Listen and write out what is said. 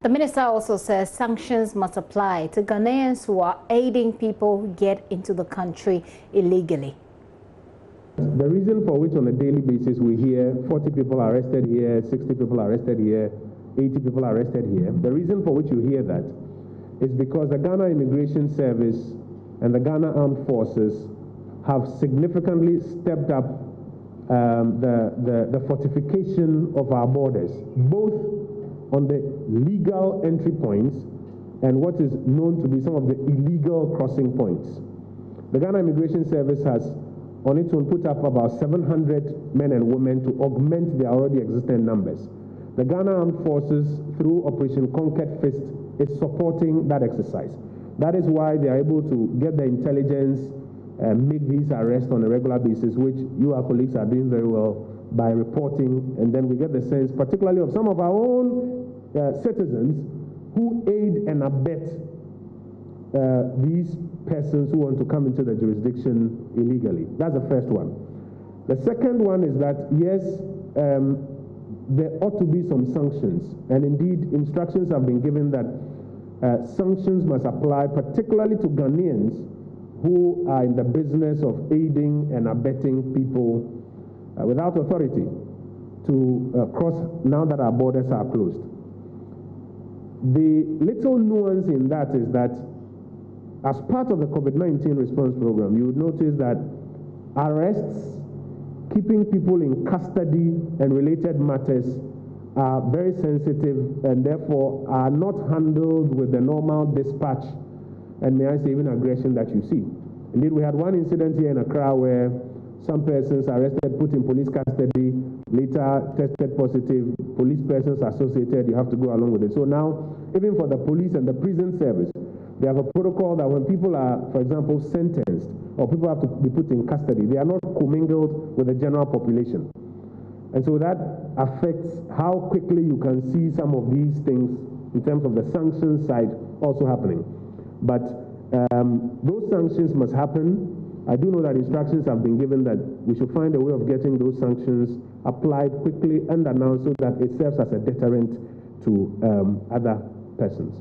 The minister also says sanctions must apply to Ghanaians who are aiding people who get into the country illegally. The reason for which on a daily basis we hear 40 people arrested here, 60 people arrested here, 80 people arrested here, the reason for which you hear that is because the Ghana Immigration Service and the Ghana Armed Forces have significantly stepped up the fortification of our borders, both on the legal entry points and what is known to be some of the illegal crossing points. The Ghana Immigration Service has on its own put up about 700 men and women to augment their already existing numbers. The Ghana Armed Forces, through Operation Conquered Fist, is supporting that exercise. That is why they are able to get the intelligence, make these arrests on a regular basis, which you, our colleagues, are doing very well by reporting, and then we get the sense, particularly of some of our own citizens who aid and abet these persons who want to come into the jurisdiction illegally. That's the first one. The second one is that, yes, there ought to be some sanctions, and indeed instructions have been given that sanctions must apply particularly to Ghanaians who are in the business of aiding and abetting people without authority to cross now that our borders are closed. The little nuance in that is that as part of the COVID-19 response program, you would notice that arrests, keeping people in custody and related matters are very sensitive and therefore are not handled with the normal dispatch and, may I say, even aggression that you see. Indeed, we had one incident here in Accra where some persons arrested, put in police custody, later tested positive, police persons associated, you have to go along with it. So now, even for the police and the prison service, they have a protocol that when people are, for example, sentenced or people have to be put in custody, they are not commingled with the general population. And so that affects how quickly you can see some of these things in terms of the sanctions side also happening. But those sanctions must happen. I do know that instructions have been given that we should find a way of getting those sanctions applied quickly and announced so that it serves as a deterrent to other persons.